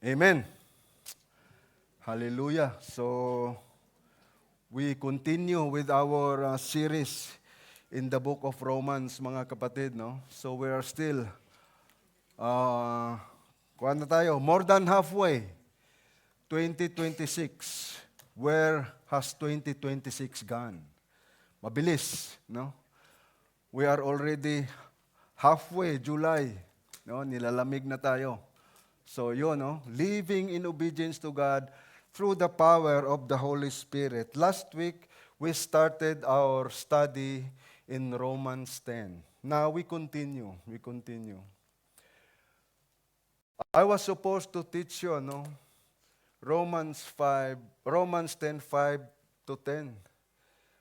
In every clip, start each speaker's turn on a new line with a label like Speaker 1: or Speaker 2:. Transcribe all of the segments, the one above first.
Speaker 1: Amen. Hallelujah. So, we continue with our series in the book of Romans, mga kapatid, no? So, we are still, kuha na tayo, more than halfway, 2026. Where has 2026 gone? Mabilis, no? We are already halfway, July, no? Nilalamig na tayo. So yun, no? Living in obedience to God through the power of the Holy Spirit. Last week, we started our study in Romans 10. Now we continue. I was supposed to teach you, no? Romans 10, 5 to 10.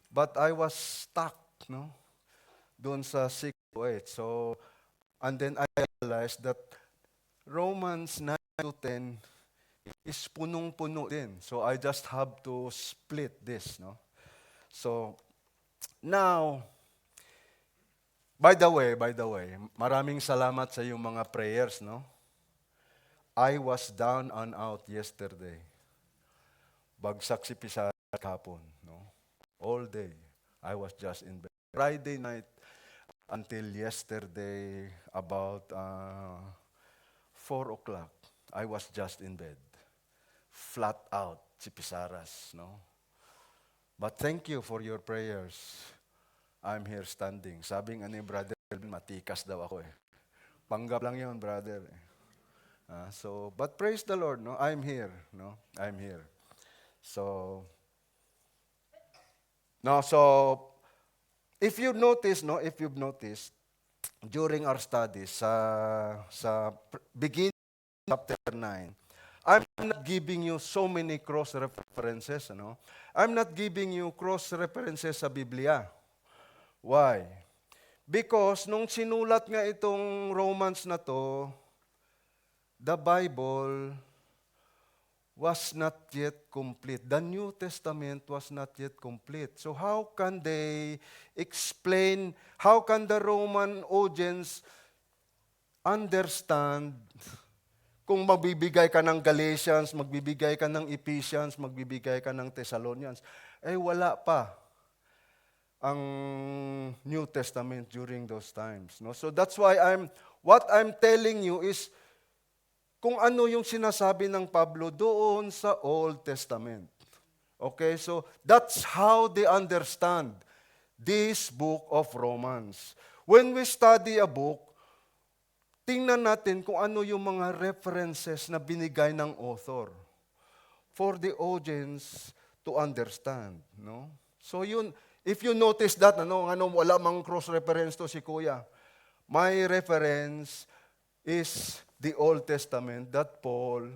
Speaker 1: But I was stuck, no? Doon sa 6 to 8. So, and then I realized that Romans 9 to 10 is punong-puno din. So I just have to split this, no? So now, by the way, maraming salamat sa iyong mga prayers, no? I was down and out yesterday. Bagsak si Pisa kahapon, no? All day. I was just in bed. Friday night until yesterday about 4 o'clock. I was just in bed. Flat out, si Pisaras, no? But thank you for your prayers. I'm here standing. Sabi nga ni brother, matikas daw ako eh. Panggap lang yun, brother. But praise the Lord, no? I'm here, no? I'm here. So if you've noticed, during our studies sa beginning chapter 9, I'm not giving you so many cross-references, no? I'm not giving you cross-references sa Biblia. Why? Because nung sinulat nga itong Romans na to, the Bible was not yet complete. The New Testament was not yet complete. So how can they explain, how can the Roman audience understand kung magbibigay ka ng Galatians, magbibigay ka ng Ephesians, magbibigay ka ng Thessalonians? Eh wala pa ang New Testament during those times, no? So that's why what I'm telling you is kung ano yung sinasabi ng Pablo doon sa Old Testament. Okay? So that's how they understand this book of Romans. When we study a book, tingnan natin kung ano yung mga references na binigay ng author for the audience to understand, no? So yun, if you notice that, wala mang cross-reference to si Kuya. My reference is the Old Testament that Paul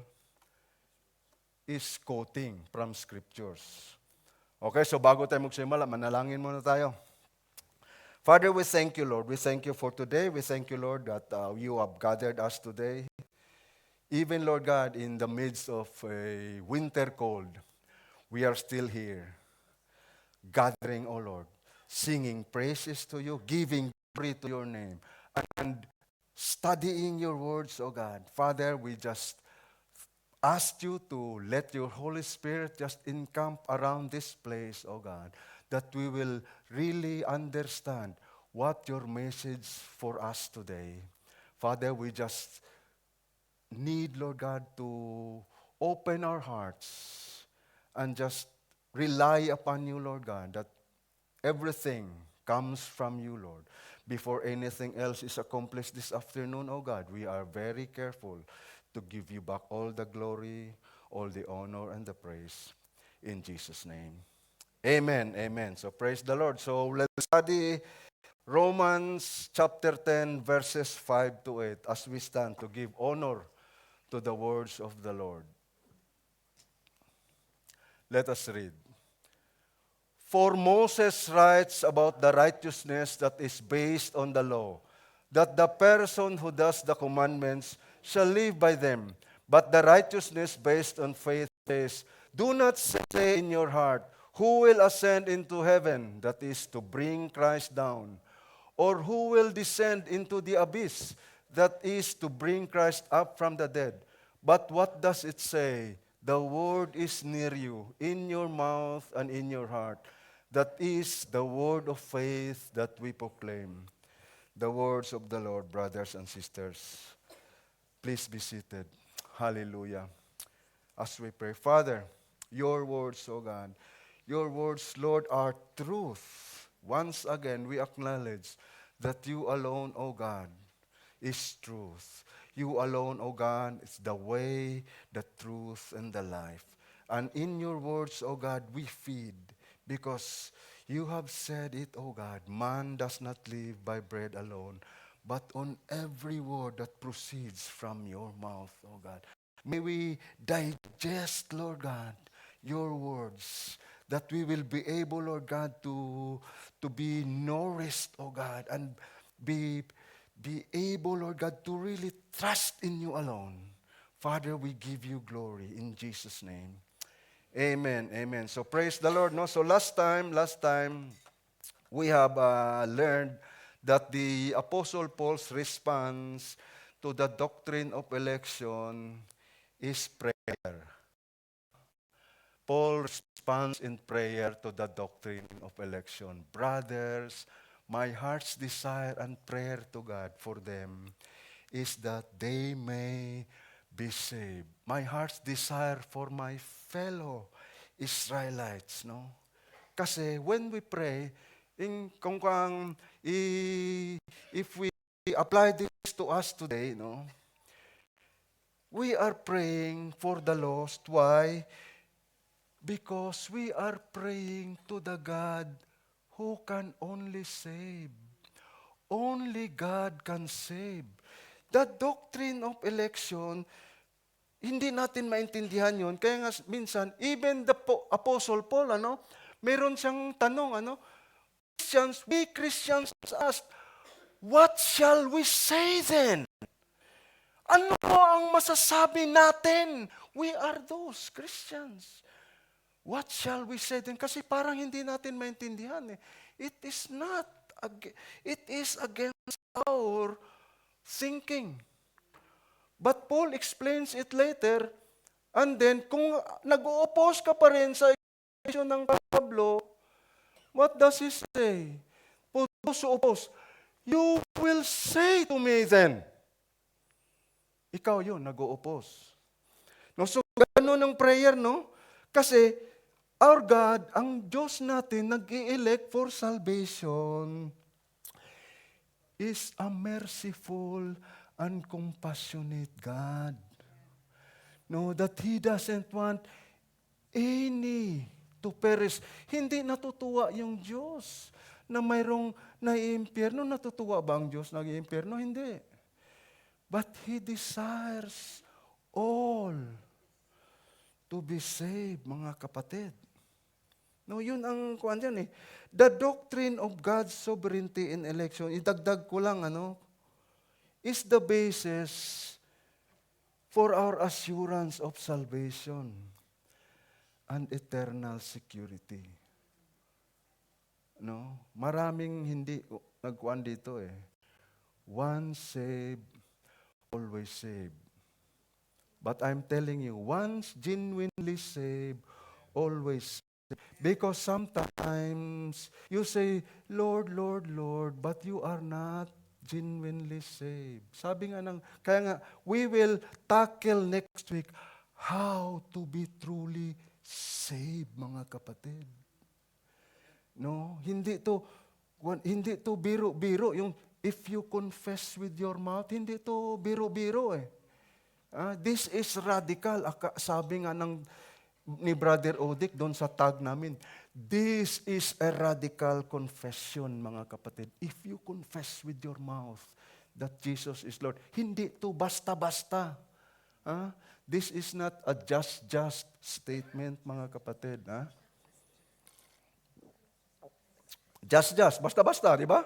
Speaker 1: is quoting from scriptures. Okay, so bago tayo magsimula, manalangin muna tayo. Father, we thank you, Lord. We thank you for today. We thank you, Lord, that you have gathered us today. Even, Lord God, in the midst of a winter cold, we are still here, gathering, oh Lord, singing praises to you, giving glory to your name, and studying your words, oh God. Father, we just ask you to let your Holy Spirit just encamp around this place, oh God, that we will really understand what your message for us today. Father, we just need, Lord God, to open our hearts and just rely upon you, Lord God, that everything comes from you, Lord. Before anything else is accomplished this afternoon, oh God, we are very careful to give you back all the glory, all the honor, and the praise. In Jesus' name. Amen, amen. So praise the Lord. So let's study Romans chapter 10, verses 5 to 8, as we stand to give honor to the words of the Lord. Let us read. For Moses writes about the righteousness that is based on the law, that the person who does the commandments shall live by them. But the righteousness based on faith says, do not say in your heart, who will ascend into heaven, that is, to bring Christ down? Or who will descend into the abyss, that is, to bring Christ up from the dead? But what does it say? The word is near you, in your mouth and in your heart. That is the word of faith that we proclaim. The words of the Lord, brothers and sisters. Please be seated. Hallelujah. As we pray, Father, your words, O God, your words, Lord, are truth. Once again, we acknowledge that you alone, O God, is truth. You alone, O God, is the way, the truth, and the life. And in your words, O God, we feed because you have said it, O God, man does not live by bread alone, but on every word that proceeds from your mouth, O God. May we digest, Lord God, your words, that we will be able, Lord God, to be nourished, oh God, and be able, Lord God, to really trust in you alone. Father, we give you glory in Jesus' name. Amen, amen. So praise the Lord. No? So last time, we have learned that the Apostle Paul's response to the doctrine of election is prayer. Paul responds in prayer to the doctrine of election. Brothers, my heart's desire and prayer to God for them is that they may be saved. My heart's desire for my fellow Israelites, no? Kasi when we pray, if we apply this to us today, no? We are praying for the lost. Why? Because we are praying to the God who can only save. Only God can save. The doctrine of election, hindi natin maintindihan yun. Kaya nga minsan, even the Apostle Paul, meron siyang tanong, we Christians ask, what shall we say then? Ano ang masasabi natin? We are those Christians. What shall we say then? Kasi parang hindi natin maintindihan eh. It is against our thinking. But Paul explains it later, and then kung nag-o-oppose ka pa rin sa election ng Pablo, what does he say? Paul goes to oppose. You will say to me then. Ikaw yun, nag-o-oppose. No, so gano'n ang prayer, no? Kasi our God, ang Diyos natin, nag-i-elect for salvation, is a merciful and compassionate God. No, that He doesn't want any to perish. Hindi natutuwa yung Diyos na mayroong nai-impyerno. Natutuwa ba ang Diyos nag-i-impyerno? Hindi. But He desires all to be saved, mga kapatid. No, yun ang kuwan dyan eh. The doctrine of God's sovereignty in election, idagdag ko lang, is the basis for our assurance of salvation and eternal security. No? Maraming hindi nagkuhan dito eh. Once saved, always saved. But I'm telling you, once genuinely saved, always saved. Because sometimes you say, Lord, Lord, Lord, but you are not genuinely saved. Sabi nga kaya nga, we will tackle next week how to be truly saved, mga kapatid. No, hindi to biro-biro. Yung if you confess with your mouth, hindi to biro-biro eh. This is radical. Sabi nga ni Brother Odic doon sa tag namin, this is a radical confession, mga kapatid. If you confess with your mouth that Jesus is Lord, hindi to basta-basta. This is not a just statement, mga kapatid. Just, basta-basta, di ba?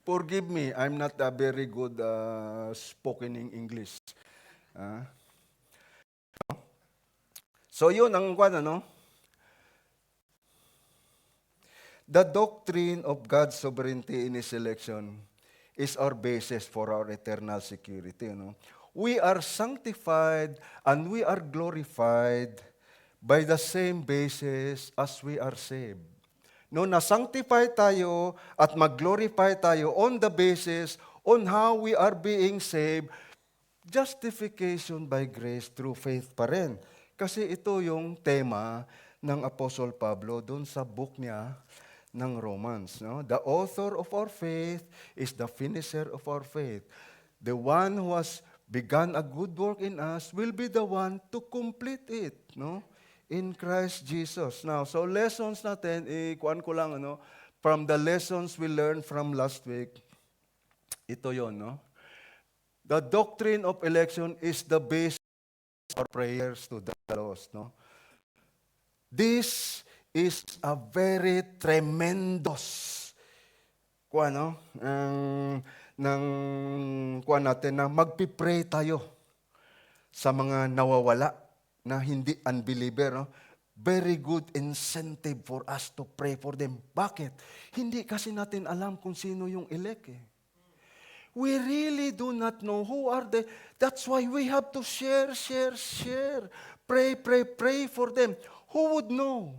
Speaker 1: Forgive me, I'm not a very good spoken in English. So yun ang The doctrine of God's sovereignty in His election is our basis for our eternal security. we are sanctified and we are glorified by the same basis as we are saved. No, na-sanctify tayo at mag-glorify tayo on the basis on how we are being saved. Justification by grace through faith pa rin. Kasi ito yung tema ng Apostle Pablo doon sa book niya ng Romans. No? The author of our faith is the finisher of our faith. The one who has begun a good work in us will be the one to complete it. No? In Christ Jesus. Now, so lessons natin, kuan ko lang, from the lessons we learned from last week, ito yon, no? The doctrine of election is the basis for prayers to the lost, no? This is a very tremendous kuan, no? Kuan natin na magpipray tayo sa mga nawawala na hindi unbeliever, no? Very good incentive for us to pray for them. Bakit? Hindi kasi natin alam kung sino yung elect eh. We really do not know who are they. That's why we have to share. Pray for them. Who would know?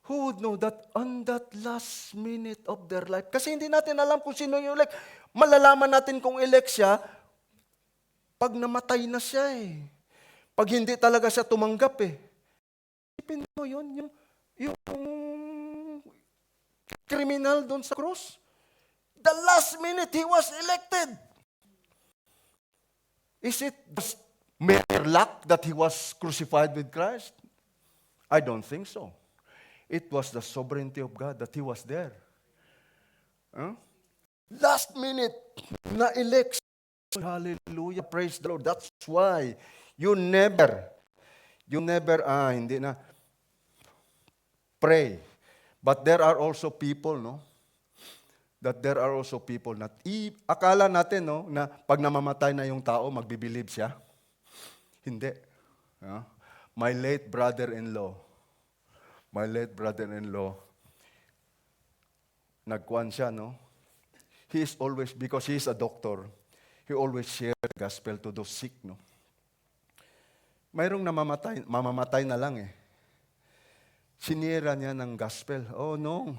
Speaker 1: Who would know that on that last minute of their life? Kasi hindi natin alam kung sino yung elect. Malalaman natin kung elect siya pag namatay na siya eh. Pag hindi talaga siya tumanggap eh. Isipin mo yun, yung criminal doon sa cross. The last minute he was elected. Is it just mere luck that he was crucified with Christ? I don't think so. It was the sovereignty of God that he was there. Huh? Last minute, na-elect. Hallelujah, praise the Lord. That's why you never, hindi na, pray. But there are also people, no? That there are also people na, akala natin, no, na pag namamatay na yung tao, magbibilieve siya. Hindi. My late brother-in-law, nagkuhan siya, no? He is always, because he is a doctor, he always share the gospel to those sick, no? Mayroong mamamatay na lang eh. Sinira niya ng gospel. Oh no.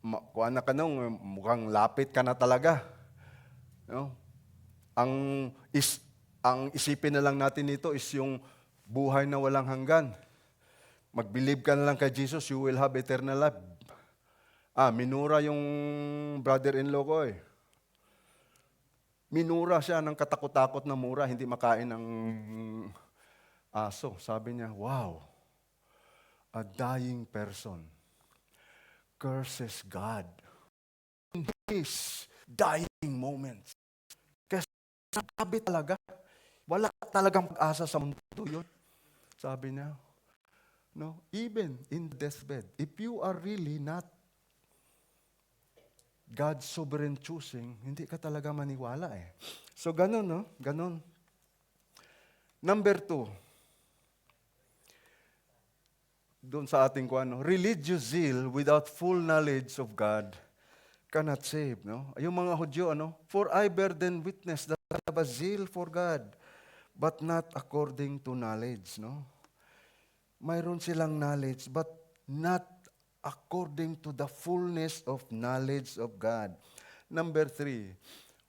Speaker 1: Kuha na ka nung, mukhang lapit ka na talaga. No? Ang isipin na lang natin nito is yung buhay na walang hanggan. Mag-believe ka na lang kay Jesus, you will have eternal life. Minura yung brother-in-law ko eh. Minura siya ng katakot-takot na mura, hindi makain ng aso. Sabi niya, wow, a dying person curses God in his dying moments. Kasi sabi talaga, wala talagang pag-asa sa mundo yun. Sabi niya, no, even in deathbed, if you are really not God's sovereign choosing, hindi ka talaga maniwala eh. So ganun, no? Ganun. Number 2, doon sa ating religious zeal without full knowledge of God cannot save, no? Yung mga Hudyo, for I bear then witness that I have a zeal for God, but not according to knowledge, no? Mayroon silang knowledge, but not according to the fullness of knowledge of God. Number 3,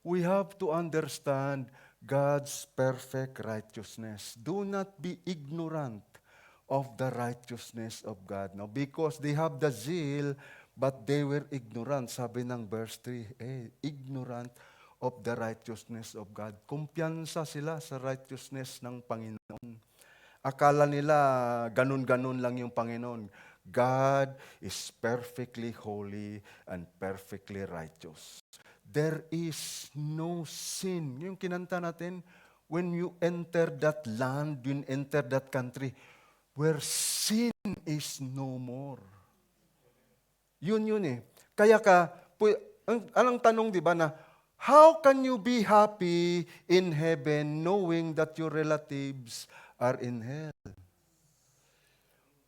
Speaker 1: we have to understand God's perfect righteousness. Do not be ignorant of the righteousness of God. Now, because they have the zeal, but they were ignorant. Sabi ng verse 3, ignorant of the righteousness of God. Kumpiyansa sila sa righteousness ng Panginoon. Akala nila ganun-ganun lang yung Panginoon. God is perfectly holy and perfectly righteous. There is no sin. Yung kinanta natin, when you enter that land, when you enter that country, where sin is no more. Yun eh. Kaya anong tanong, di ba, na, how can you be happy in heaven knowing that your relatives are in hell?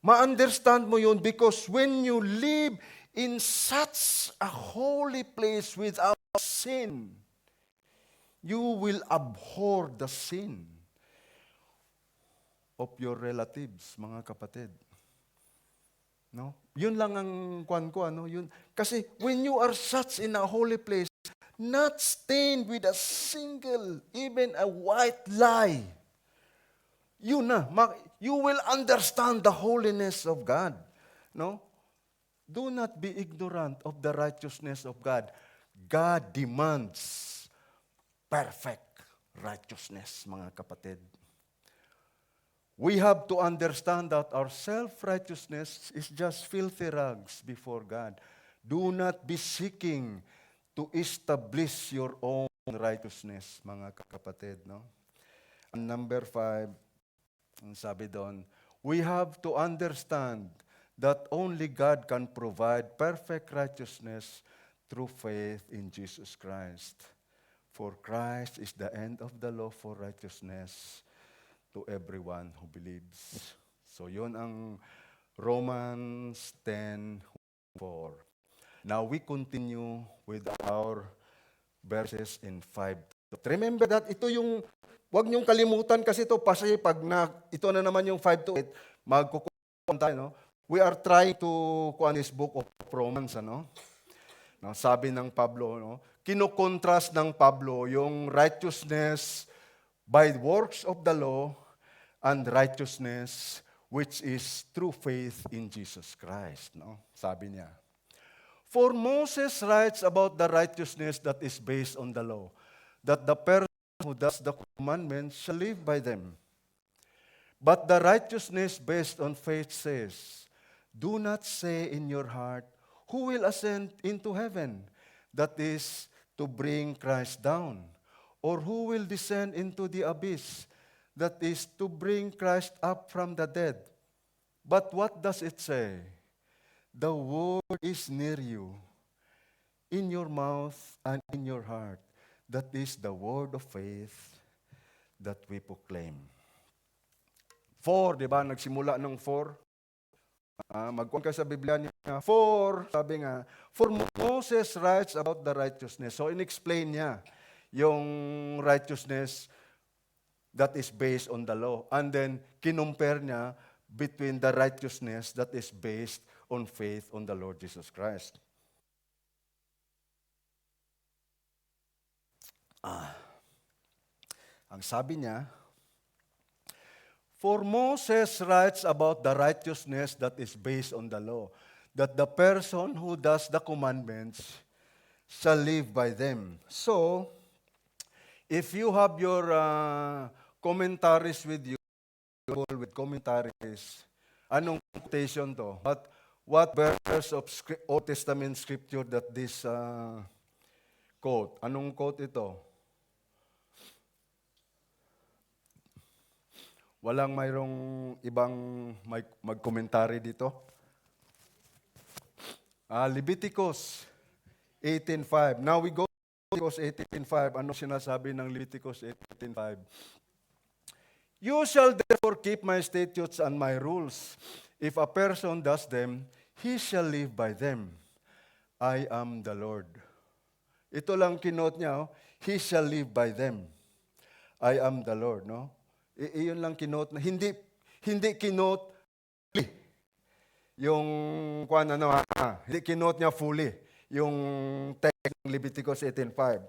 Speaker 1: Ma-understand mo yun because when you live in such a holy place without sin, You will abhor the sin of your relatives, mga kapatid. No? Yun lang ang kwan ko, ano? Yun. Kasi when you are such in a holy place, not stained with a single, even a white lie, yun na, you will understand the holiness of God. No? Do not be ignorant of the righteousness of God. God demands perfect righteousness, mga kapatid. We have to understand that our self-righteousness is just filthy rags before God. Do not be seeking to establish your own righteousness, mga kapatid. No? And number 5, ang sabi doon, we have to understand that only God can provide perfect righteousness through faith in Jesus Christ. For Christ is the end of the law for righteousness to everyone who believes. So yun ang Romans 10:4. Now we continue with our verses in 5. Remember that ito yung, wag niyong kalimutan kasi ito, kasi pag ito na naman yung 5-8, magkukuha tayo, no? We are trying to kuha this book of Romans, ano? No, sabi ng Pablo, no? Kinokontrast ng Pablo yung righteousness by works of the law and righteousness which is through faith in Jesus Christ. No? Sabi niya, for Moses writes about the righteousness that is based on the law, that the person who does the commandments shall live by them. But the righteousness based on faith says, do not say in your heart, who will ascend into heaven? That is, to bring Christ down. Or who will descend into the abyss? That is, to bring Christ up from the dead. But what does it say? The word is near you, in your mouth and in your heart. That is the word of faith that we proclaim. 4, di ba? Nagsimula ng 4. Magkuhan ka sa Biblia niya. 4, sabi nga, for Moses writes about the righteousness. So, in-explain niya yung righteousness that is based on the law. And then, kinumpare niya between the righteousness that is based on faith on the Lord Jesus Christ. Ang sabi niya, for Moses writes about the righteousness that is based on the law, that the person who does the commandments shall live by them. So, if you have your commentaries with you, with commentaries, anong quotation to? What verse of Old Testament scripture that this quote? Anong quote ito? Walang mayroong ibang mag-commentary dito? Leviticus 18:5. Now we go to Leviticus 18:5. Ano sinasabi ng Leviticus 18:5? You shall therefore keep my statutes and my rules. If a person does them, he shall live by them. I am the Lord. Ito lang kinote niya, oh. He shall live by them. I am the Lord, no? Iyon lang kinote na hindi kinote fully. Yung hindi kinote niya fully yung text ng Leviticus 18:5.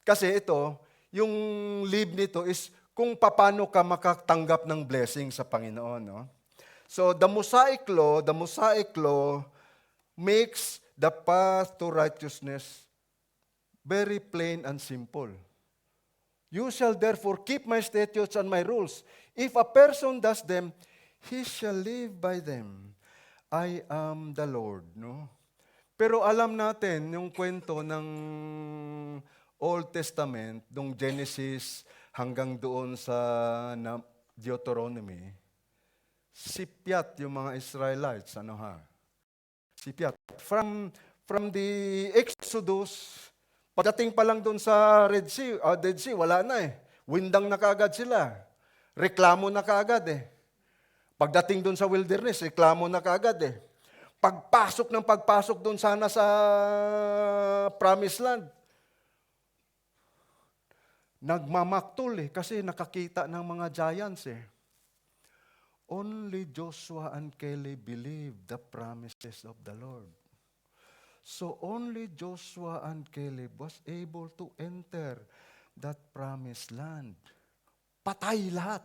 Speaker 1: Kasi ito, yung live nito is kung paano ka makatanggap ng blessing sa Panginoon, no? So the Mosaic law makes the path to righteousness very plain and simple. You shall therefore keep my statutes and my rules. If a person does them, he shall live by them. I am the Lord, no? Pero alam natin yung kwento ng Old Testament, nung Genesis hanggang doon sa Deuteronomy, sipyat yung mga Israelites, Sipyat. From the Exodus, pagdating pa lang doon sa Dead Sea, wala na eh. Windang na kaagad sila. Reklamo na kaagad eh. Pagdating doon sa wilderness, reklamo na kaagad eh. Pagpasok doon sana sa Promised Land, nagmamaktol kasi nakakita ng mga giants eh. Only Joshua and Caleb believed the promises of the Lord. So only Joshua and Caleb was able to enter that promised land. Patay lahat.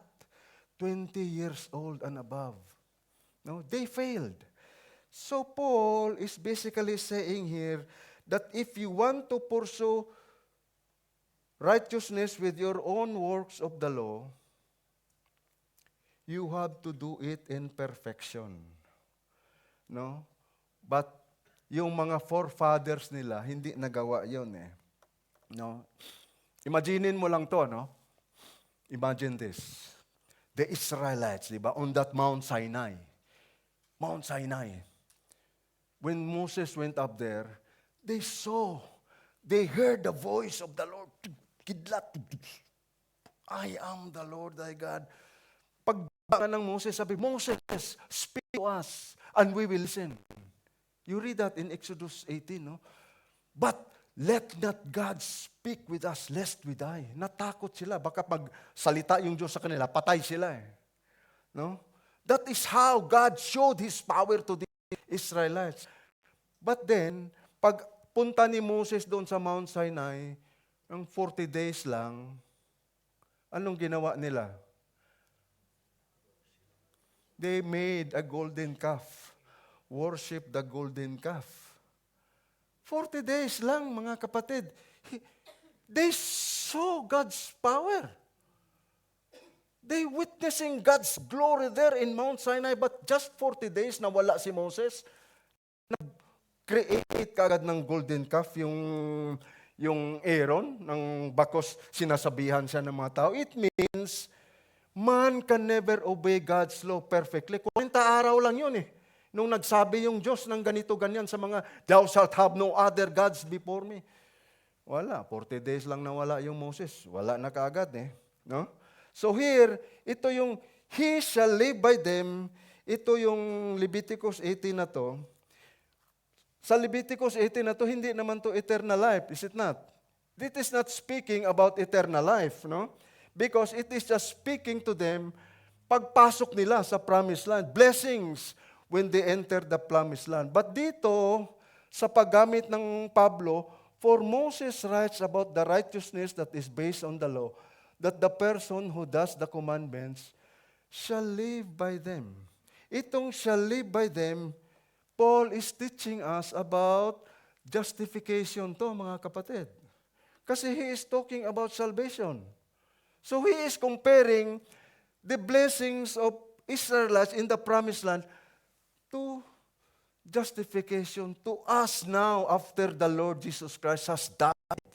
Speaker 1: 20 years old and above. No, they failed. So Paul is basically saying here that if you want to pursue righteousness with your own works of the law, you have to do it in perfection. No? But yung mga forefathers nila, hindi nagawa yun eh. No? Imaginin mo lang to, no? Imagine this. The Israelites, di ba, on that Mount Sinai. Mount Sinai. When Moses went up there, they heard the voice of the Lord. Kidlat. I am the Lord thy God. Pagbaka ng Moses, sabi, Moses, speak to us, and we will listen. You read that in Exodus 18, no? But let not God speak with us, lest we die. Natakot sila. Baka pag salita yung Diyos sa kanila, patay sila eh. No? That is how God showed His power to the Israelites. But then, pag punta ni Moses doon sa Mount Sinai, ng 40 days lang, anong ginawa nila? They made a golden calf. Worship the golden calf. 40 days lang, mga kapatid. They saw God's power. They witnessing God's glory there in Mount Sinai, but just 40 days na wala si Moses, nag-create kagad ng golden calf yung Aaron, ng bakos sinasabihan siya ng mga tao. It means, man can never obey God's law perfectly. 40 araw lang yun eh. Nung nagsabi yung Diyos ng ganito-ganyan sa mga, thou shalt have no other gods before me. Wala, 40 days lang nawala yung Moses. Wala na kaagad eh. No? So here, ito yung, he shall live by them. Ito yung Leviticus 18 na to. Sa Leviticus 18 na to, hindi naman to eternal life, is it not? This is not speaking about eternal life, no? Because it is just speaking to them, pagpasok nila sa promised land. Blessings when they enter the promised land. But dito, sa paggamit ng Pablo, for Moses writes about the righteousness that is based on the law, that the person who does the commandments shall live by them. Itong shall live by them, Paul is teaching us about justification to, mga kapatid. Kasi he is talking about salvation. So he is comparing the blessings of Israelites in the promised land to justification to us now after the Lord Jesus Christ has died.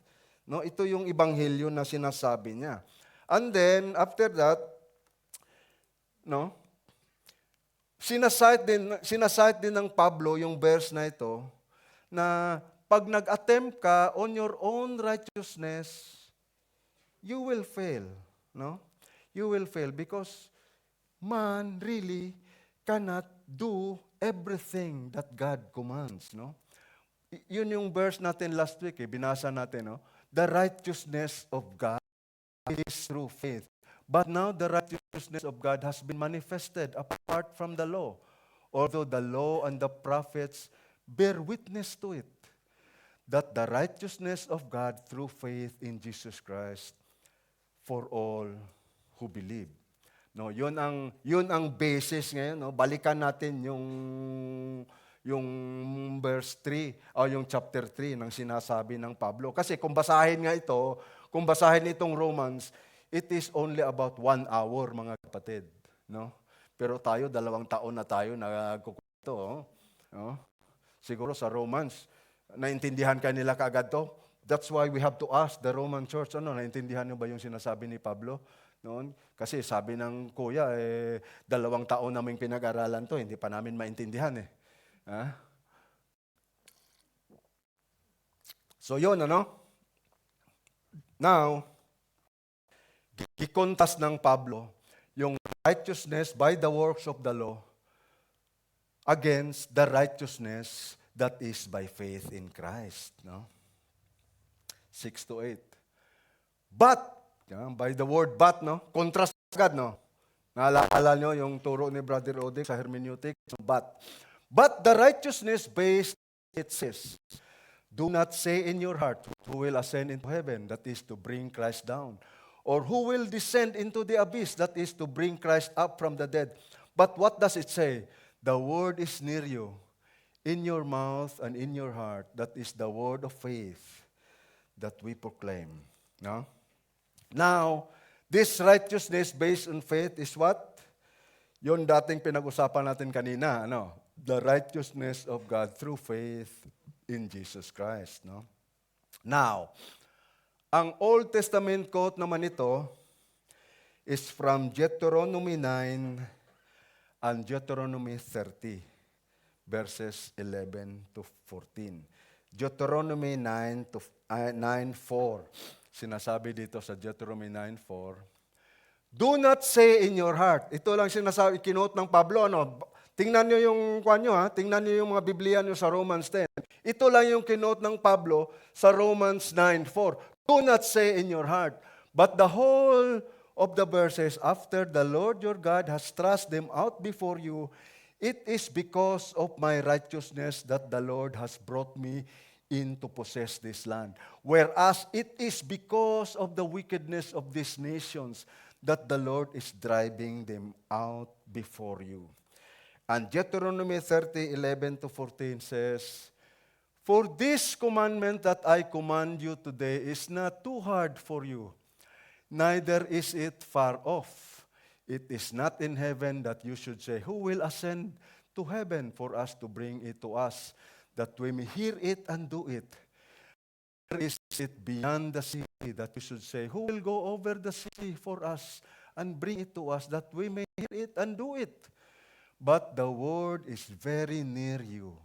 Speaker 1: No, ito yung ebanghelyo na sinasabi niya. And then after that, no, sinasite din ng Pablo yung verse na ito na pag nag-attempt ka on your own righteousness, you will fail, no? You will fail because man really cannot do everything that God commands, no? Yun yung verse natin last week, binasa natin, no? The righteousness of God is through faith. But now the righteousness of God has been manifested apart from the law, although the law and the prophets bear witness to it, that the righteousness of God through faith in Jesus Christ for all who believe. No, yun ang basis ngayon, no. Balikan natin yung verse 3 o yung chapter 3 ng sinasabi ng Pablo. Kasi kung basahin itong Romans, it is only about 1 hour, mga kapatid, no? Pero tayo 2 taon na tayo nagkukwento, no? Siguro sa Romans, naintindihan ka nila kaagad to. That's why we have to ask the Roman church, naintindihan niyo ba yung sinasabi ni Pablo? Noon, kasi sabi ng kuya, 2 taon naming pinag-aralan to, hindi pa namin maintindihan eh. Ha? So yun, Now, gikontas ng Pablo yung righteousness by the works of the law against the righteousness that is by faith in Christ. No? 6-8. But By the word but, no? Contrast agad, no? Naalala nyo yung turo ni Brother Ode sa hermeneutics? But the righteousness based, it says, do not say in your heart, who will ascend into heaven, that is to bring Christ down. Or who will descend into the abyss, that is to bring Christ up from the dead. But what does it say? The word is near you, in your mouth and in your heart. That is the word of faith that we proclaim. No? Now, this righteousness based on faith is what? Yun dating pinag-usapan natin kanina. Ano? The righteousness of God through faith in Jesus Christ. No? Now, ang Old Testament quote naman ito is from Deuteronomy 9 and Deuteronomy 30, verses 11 to 14. Deuteronomy 9:4. Sinasabi dito sa Deuteronomy 9:4, do not say in your heart. Ito lang sinasabi, kinote ng Pablo. Ano? Tingnan nyo yung kwan nyo, ha? Tingnan nyo yung mga Biblia nyo sa Romans 10. Ito lang yung kinote ng Pablo sa Romans 9:4. Do not say in your heart. But the whole of the verses, after the Lord your God has thrust them out before you, it is because of my righteousness that the Lord has brought me in to possess this land. Whereas it is because of the wickedness of these nations that the Lord is driving them out before you. And Deuteronomy 30:11 to 14 says, for this commandment that I command you today is not too hard for you, neither is it far off. It is not in heaven that you should say, who will ascend to heaven for us to bring it to us, that we may hear it and do it. Or is it beyond the sea that you should say, who will go over the sea for us and bring it to us, that we may hear it and do it? But the word is very near you.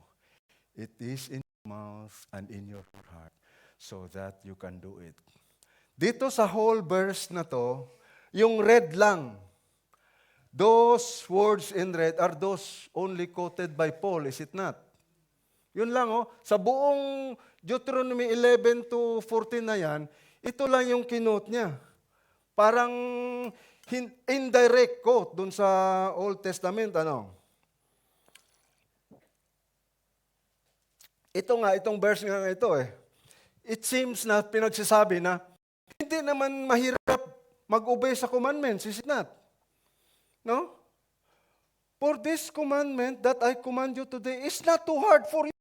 Speaker 1: It is in your mouth and in your heart, so that you can do it. Dito sa whole verse na to, yung red lang, those words in red are those only quoted by Paul, is it not? Yun lang, oh. Sa buong Deuteronomy 11 to 14 na yan, ito lang yung kinote niya. Parang indirect quote dun sa Old Testament, ano? Ito nga, itong verse nga ito eh. It seems na pinagsasabi na hindi naman mahirap mag-obey sa commandments, is it not? No? For this commandment that I command you today is not too hard for you,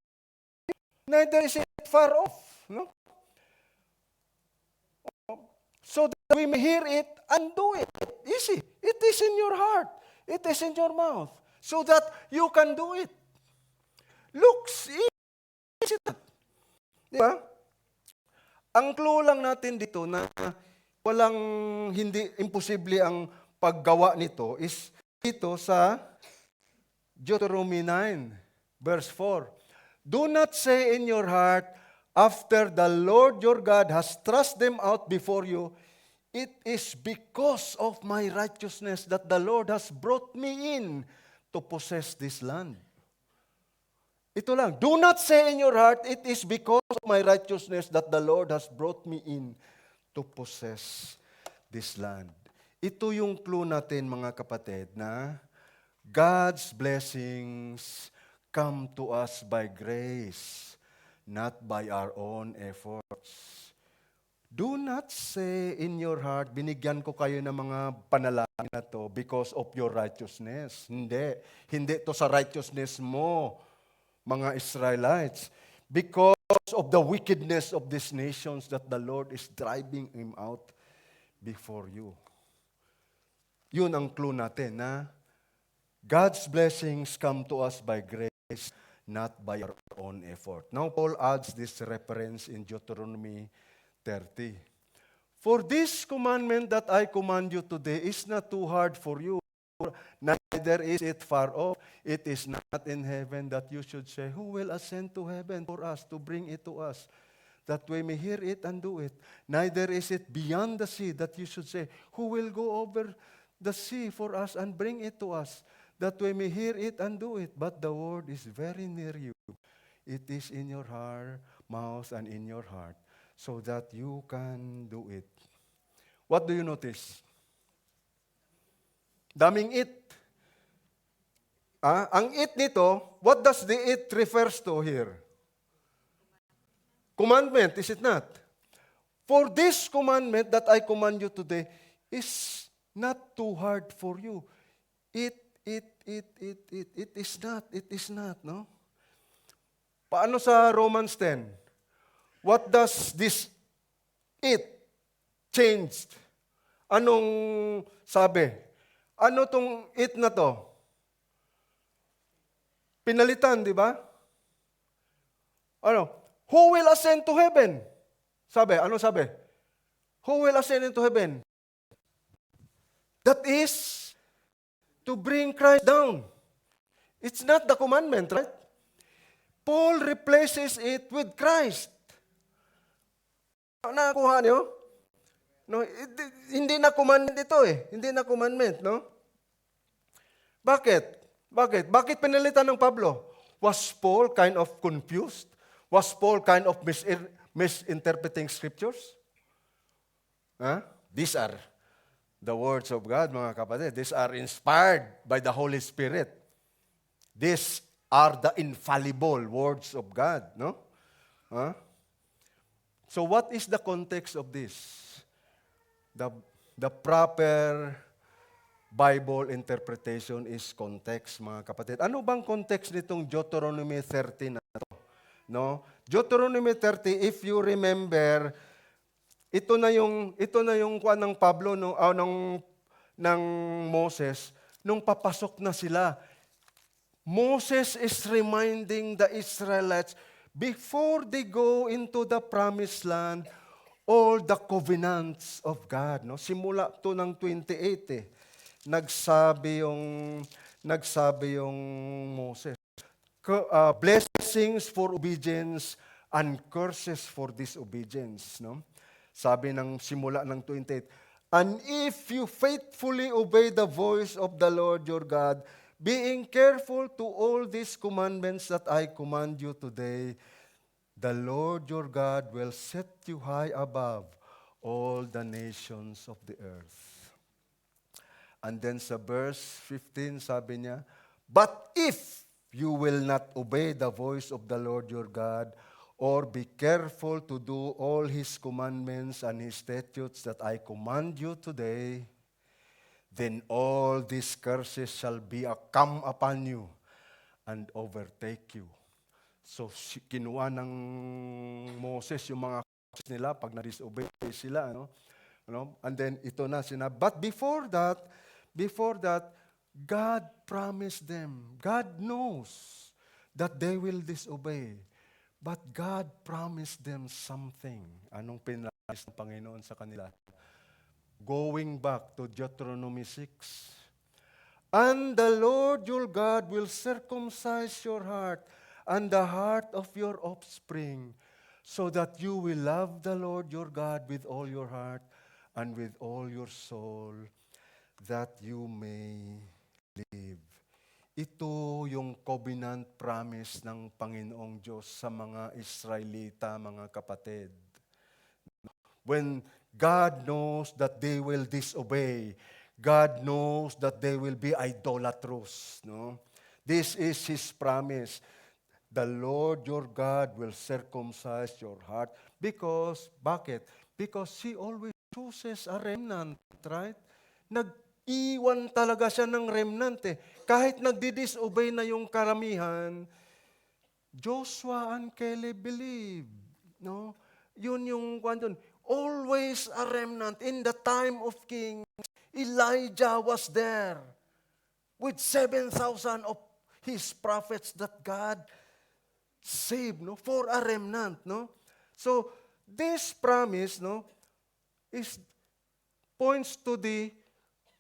Speaker 1: neither is it far off. No? So that we may hear it and do it. Easy. It is in your heart. It is in your mouth. So that you can do it. Looks easy. Di ba? Ang clue lang natin dito na walang hindi imposible ang paggawa nito is dito sa Deuteronomy 9, verse 4. Do not say in your heart, after the Lord your God has thrust them out before you, it is because of my righteousness that the Lord has brought me in to possess this land. Ito lang. Do not say in your heart, it is because of my righteousness that the Lord has brought me in to possess this land. Ito yung clue natin, mga kapatid, na God's blessings come to us by grace, not by our own efforts. Do not say in your heart, binigyan ko kayo ng mga panalangin na to because of your righteousness. Hindi. Hindi to sa righteousness mo, mga Israelites. Because of the wickedness of these nations that the Lord is driving him out before you. Yun ang clue natin na God's blessings come to us by grace, not by our own effort. Now, Paul adds this reference in Deuteronomy 30. For this commandment that I command you today is not too hard for you, neither is it far off. It is not in heaven that you should say, who will ascend to heaven for us to bring it to us, that we may hear it and do it. Neither is it beyond the sea that you should say, who will go over the sea for us and bring it to us, that we may hear it and do it. But the word is very near you. It is in your heart, mouth and in your heart, so that you can do it. What do you notice? Daming it. Ang it nito, what does the it refers to here? Commandment, is it not? For this commandment that I command you today is not too hard for you. It is not, no? Paano sa Romans 10? What does this it changed? Anong sabi? Ano tong it na to? Pinalitan, di ba? Ano? Who will ascend to heaven? Sabi, ano sabi? Who will ascend into heaven? That is to bring Christ down. It's not the commandment, right? Paul replaces it with Christ. Nakuha niyo? No, hindi na commandment ito eh. Hindi na commandment, no? Bakit? Bakit pinalitan ng Pablo? Was Paul kind of confused? Was Paul kind of misinterpreting scriptures? These are the words of God, mga kapatid. These are inspired by the Holy Spirit. These are the infallible words of God, no? So what is the context of this? The proper Bible interpretation is context, mga kapatid. Ano bang context nitong Deuteronomy 30 na to? No? Deuteronomy 30, if you remember, ito na yung kuan ng Pablo ng Moses nung papasok na sila. Moses is reminding the Israelites before they go into the promised land all the covenants of God, no? Simula to ng 28 nagsabi yung Moses. Blessings for obedience and curses for disobedience, no? Sabi ng simula ng 28, and if you faithfully obey the voice of the Lord your God, being careful to all these commandments that I command you today, the Lord your God will set you high above all the nations of the earth. And then sa verse 15, sabi niya, but if you will not obey the voice of the Lord your God, or be careful to do all His commandments and His statutes that I command you today, then all these curses shall come upon you and overtake you. So, kinuha ng Moses yung mga curses nila pag na-disobey sila, no? And then, ito na sinabi. But before that, God promised them. God knows that they will disobey. But God promised them something. Anong pinalis ng Panginoon sa kanila? Going back to Deuteronomy 6. And the Lord your God will circumcise your heart and the heart of your offspring, so that you will love the Lord your God with all your heart and with all your soul, that you may live. Ito yung covenant promise ng Panginoong Diyos sa mga Israelita, mga kapatid. When God knows that they will disobey, God knows that they will be idolatrous, no? This is His promise. The Lord your God will circumcise your heart. Because, bakit? Because He always chooses a remnant, right? Nag-iwan talaga siya ng remnant eh. Kahit nagdi-disobey na yung karamihan, Joshua and Caleb believed. No? Yun yung kwanton. Always a remnant. In the time of kings, Elijah was there with 7,000 of his prophets that God saved, no, for a remnant, no. So this promise, no, points to the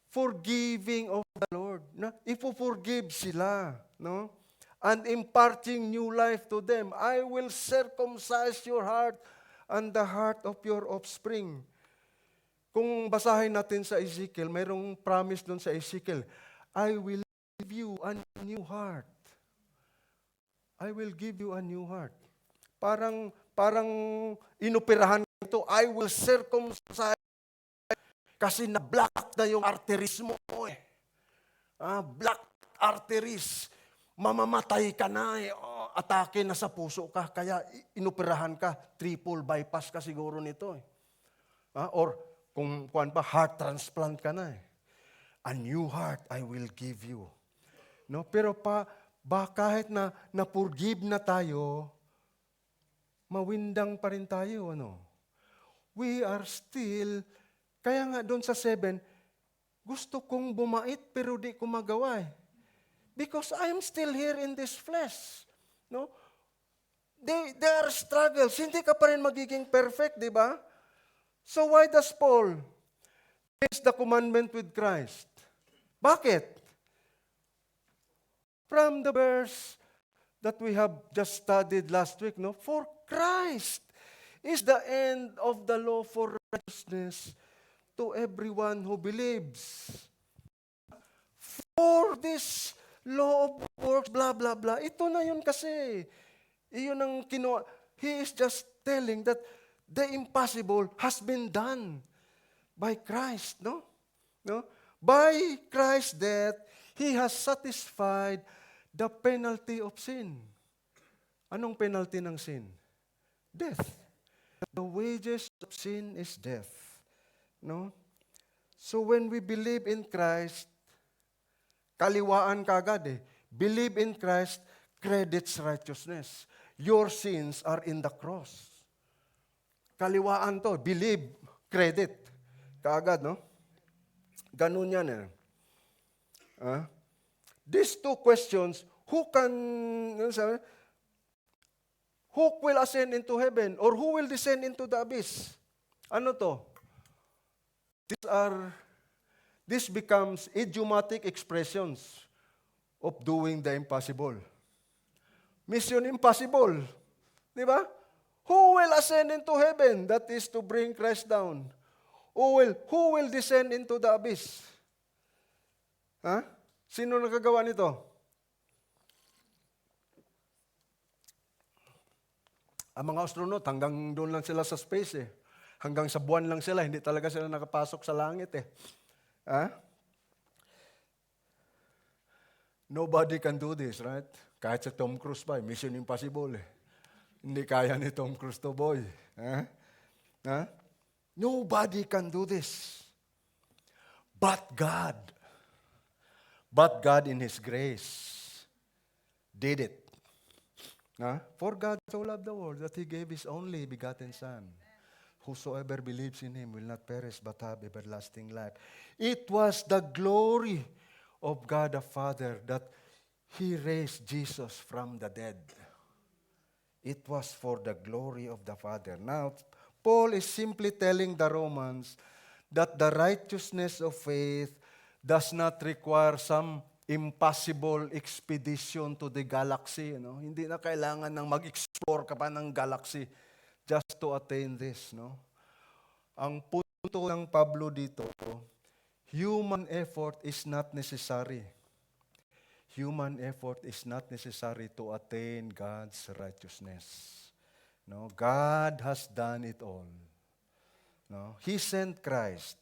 Speaker 1: forgiving of the Lord. No? Ipo-forgive sila, no? And imparting new life to them. I will circumcise your heart and the heart of your offspring. Kung basahin natin sa Ezekiel, mayroong promise doon sa Ezekiel, I will give you a new heart. I will give you a new heart. Parang inoperahan ito, I will circumcise Kasi na-block na yung arteries mo eh. Blocked arteries. Mamamatay ka na eh. Atake na sa puso ka. Kaya inoperahan ka. Triple bypass ka siguro nito eh. Or kung heart transplant ka na eh. A new heart I will give you. No? Pero kahit na na-forgive na tayo, mawindang pa rin tayo. Ano? We are still, kaya nga doon sa 7, gusto kong bumait pero di ko magawa eh. Because I'm still here in this flesh. No? There are struggles. Hindi ka pa rin magiging perfect, di ba? So why does Paul face the commandment with Christ? Bakit? From the verse that we have just studied last week, no? For Christ is the end of the law for righteousness to everyone who believes. For this law of works, blah, blah, blah. Ito na yun kasi. Iyon ang kinuha. He is just telling that the impossible has been done by Christ, no? No? By Christ's death, He has satisfied the penalty of sin. Anong penalty ng sin? Death. The wages of sin is death. No? So when we believe in Christ, kaliwaan kagad eh. Believe in Christ credits righteousness. Your sins are in the cross. Kaliwaan to. Believe, credit. Kaagad, no? Ganun yan eh. These two questions, who will ascend into heaven or who will descend into the abyss? Ano to? This becomes idiomatic expressions of doing the impossible. Mission impossible. Di ba? Who will ascend into heaven? That is to bring Christ down. Who will descend into the abyss? Sino nakagawa nito? Ang mga astronaut, hanggang doon lang sila sa space eh. Hanggang sa buwan lang sila, hindi talaga sila nakapasok sa langit eh. Nobody can do this, right? Kahit sa Tom Cruise pa, Mission Impossible eh. Hindi kaya ni Tom Cruise to, boy. Nobody can do this. But God in His grace did it. For God so loved the world that He gave His only begotten Son. Whosoever believes in Him will not perish but have everlasting life. It was the glory of God the Father that He raised Jesus from the dead. It was for the glory of the Father. Now, Paul is simply telling the Romans that the righteousness of faith does not require some impossible expedition to the galaxy. No? Hindi na kailangan ng mag-explore ka pa ng galaxy just to attain this. No? Ang punto ng Pablo dito, human effort is not necessary. Human effort is not necessary to attain God's righteousness. No? God has done it all. No? He sent Christ.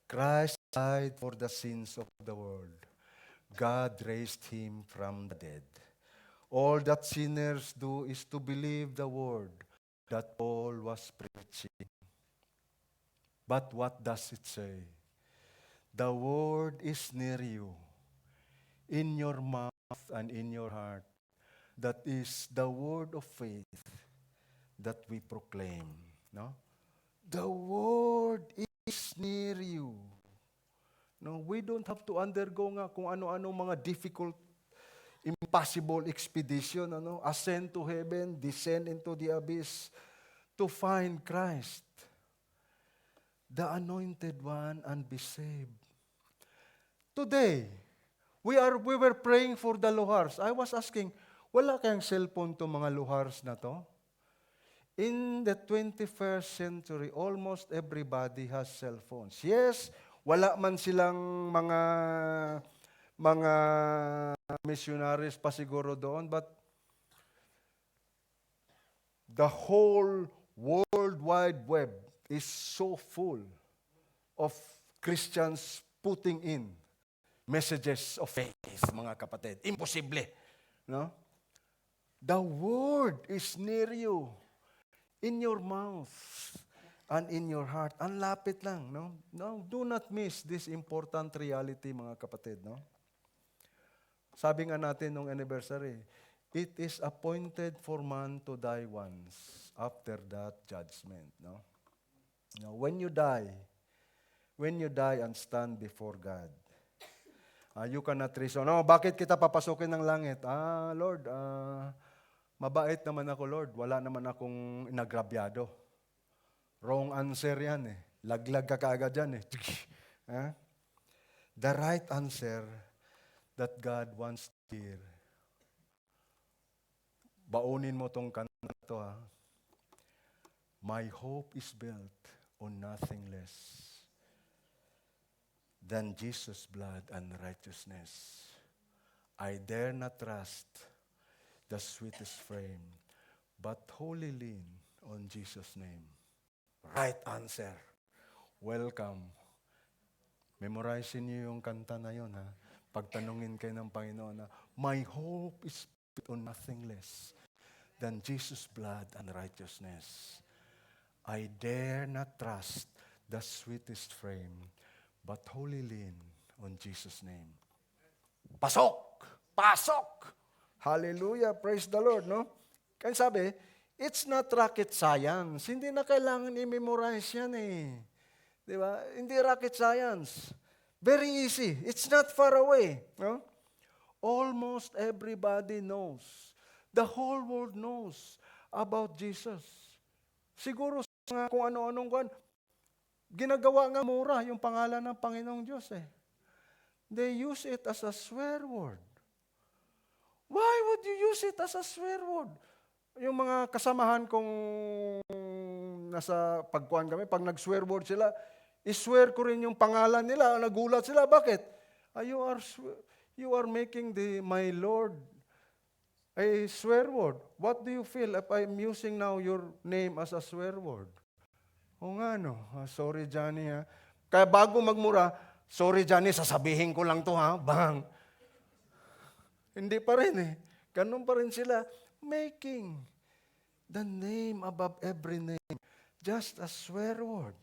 Speaker 1: Christ died for the sins of the world. God raised Him from the dead. All that sinners do is to believe the word that Paul was preaching. But what does it say? The word is near you, in your mouth and in your heart. That is the word of faith that we proclaim. No? The word is near you. No, we don't have to undergo nga kung ano-ano mga difficult, impossible expedition, ascend to heaven, descend into the abyss, to find Christ, the anointed one, and be saved. Today, we were praying for the luhars. I was asking, wala kayang cellphone to mga luhars na to? In the 21st century, almost everybody has cell phones. Yes, wala man silang mga missionaries pa siguro doon, but the whole World Wide Web is so full of Christians putting in messages of faith, mga kapatid. Imposible. No? The word is near you, in your mouth and in your heart. Ang lapit lang. No? No, do not miss this important reality, mga kapatid. No? Sabi nga natin nung anniversary, it is appointed for man to die once, after that judgment. No? Now, when you die and stand before God, you cannot reason, bakit kita papasukin ng langit? Lord, mabait naman ako, Lord. Wala naman akong inagrabyado. Wrong answer yan eh. Laglag ka kaagad yan eh. The right answer that God wants to hear. Baunin mo tong kanta na to, ha. My hope is built on nothing less than Jesus' blood and righteousness. I dare not trust the sweetest frame, but wholly lean on Jesus' name. Right answer. Welcome. Memorize niyo yung kanta na yun, ha. Pagtanungin kayo ng Panginoon na, my hope is built on nothing less than Jesus' blood and righteousness. I dare not trust the sweetest frame, but wholly lean on Jesus' name. Pasok! Pasok! Hallelujah! Praise the Lord, no? Kaya sabi, it's not rocket science. Hindi na kailangan i-memorize yan eh. Di ba? Hindi rocket science. Very easy. It's not far away. No? Almost everybody knows. The whole world knows about Jesus. Siguro sa kung ano-anong ginagawa nga mura yung pangalan ng Panginoong Diyos eh. They use it as a swear word. Why would you use it as a swear word? Yung mga kasamahan kong nasa pagkuhan kami, pag nag-swear word sila, iswear ko rin yung pangalan nila. Nagulat sila. Bakit? You are making my Lord a swear word. What do you feel if I'm using now your name as a swear word? O nga no. Sorry, Johnny. Ha? Kaya bago magmura, sorry, Johnny, sasabihin ko lang to, ha? Bang. Hindi pa rin eh. Ganun pa rin sila. Making the name above every name just a swear word.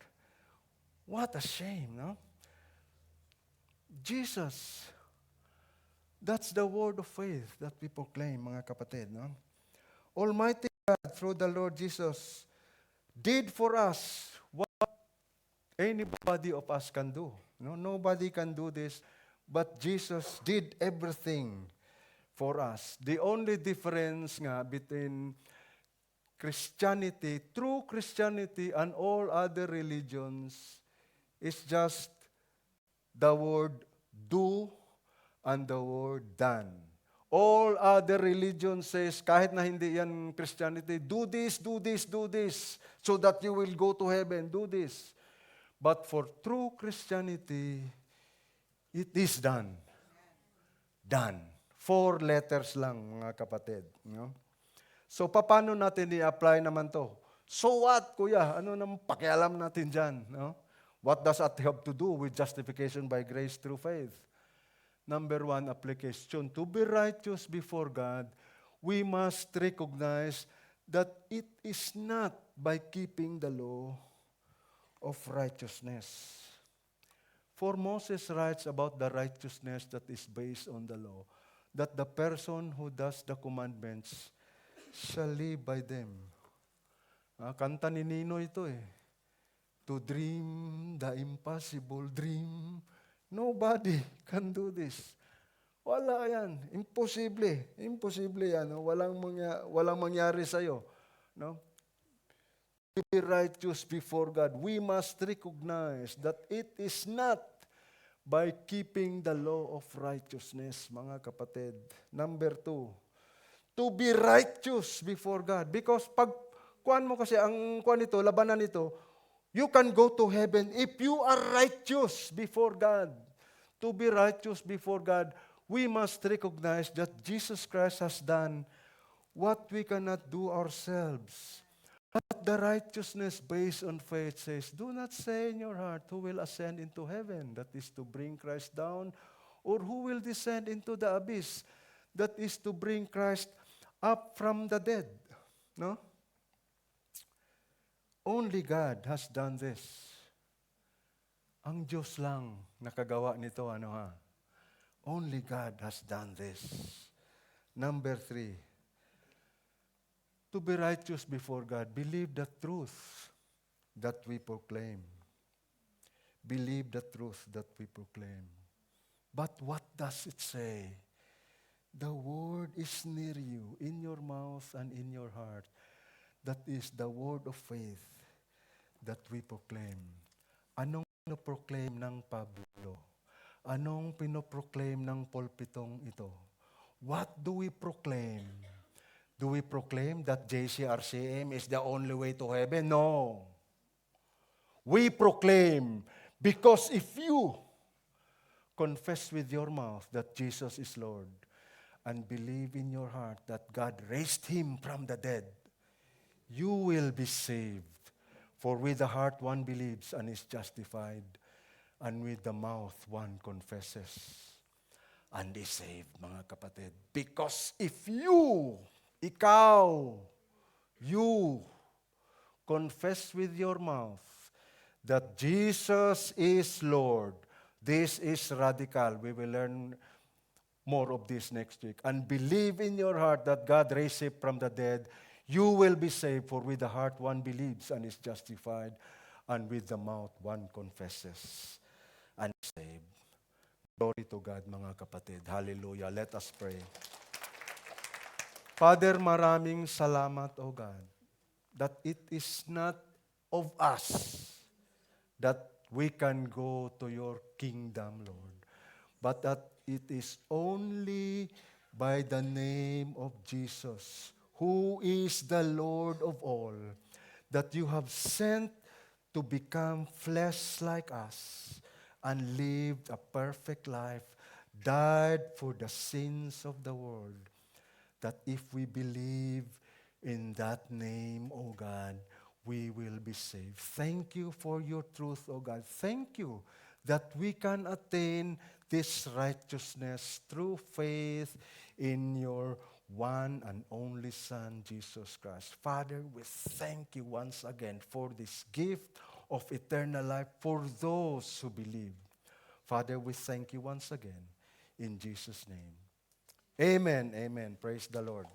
Speaker 1: What a shame, no? Jesus, that's the word of faith that we proclaim, mga kapatid, no? Almighty God, through the Lord Jesus, did for us what anybody of us can do. No? Nobody can do this, but Jesus did everything for us. The only difference nga between Christianity, true Christianity, and all other religions is just the word do and the word done. All other religions says, kahit na hindi yan Christianity, do this, do this, do this, so that you will go to heaven, do this. But for true Christianity, it is done. Done. 4 letters lang, mga kapatid. No? So, paano natin i-apply naman to? So what, kuya? Ano nang pakialam natin dyan? No? What does that have to do with justification by grace through faith? Number 1, application. To be righteous before God, we must recognize that it is not by keeping the law of righteousness. For Moses writes about the righteousness that is based on the law, that the person who does the commandments shall live by them. Kanta ni Nino ito eh. To dream the impossible dream, nobody can do this. Wala yan. Imposible. Imposible yan. No? Walang mangyari sa'yo. No? To be righteous before God, we must recognize that it is not by keeping the law of righteousness, mga kapatid. Number 2, to be righteous before God. Because pag kuan mo kasi, ang kuan ito, labanan ito, you can go to heaven if you are righteous before God. To be righteous before God, we must recognize that Jesus Christ has done what we cannot do ourselves. But the righteousness based on faith says, do not say in your heart, who will ascend into heaven? That is to bring Christ down. Or who will descend into the abyss? That is to bring Christ up from the dead. No? Only God has done this. Ang Diyos lang nakagawa nito, ano ha? Only God has done this. Number 3, to be righteous before God, believe the truth that we proclaim. Believe the truth that we proclaim. But what does it say? The word is near you, in your mouth and in your heart. That is the word of faith that we proclaim. Anong pinoproclaim ng Pablo? Anong pinoproclaim ng pulpitong ito? What do we proclaim? Do we proclaim that JCRCM is the only way to heaven? No. We proclaim because if you confess with your mouth that Jesus is Lord and believe in your heart that God raised Him from the dead, you will be saved. For with the heart one believes and is justified, and with the mouth one confesses and is saved, mga kapatid. Because if you confess with your mouth that Jesus is Lord, this is radical. We will learn more of this next week. And believe in your heart that God raised Him from the dead, you will be saved. For with the heart one believes and is justified, and with the mouth one confesses and is saved. Glory to God, mga kapatid. Hallelujah. Let us pray. Father, maraming salamat, O God, that it is not of us that we can go to your kingdom, Lord, but that it is only by the name of Jesus, who is the Lord of all, that you have sent to become flesh like us and lived a perfect life, died for the sins of the world, that if we believe in that name, O God, we will be saved. Thank you for your truth, O God. Thank you that we can attain this righteousness through faith in your one and only Son, Jesus Christ. Father, we thank you once again for this gift of eternal life for those who believe. Father, we thank you once again in Jesus' name. Amen. Amen. Praise the Lord.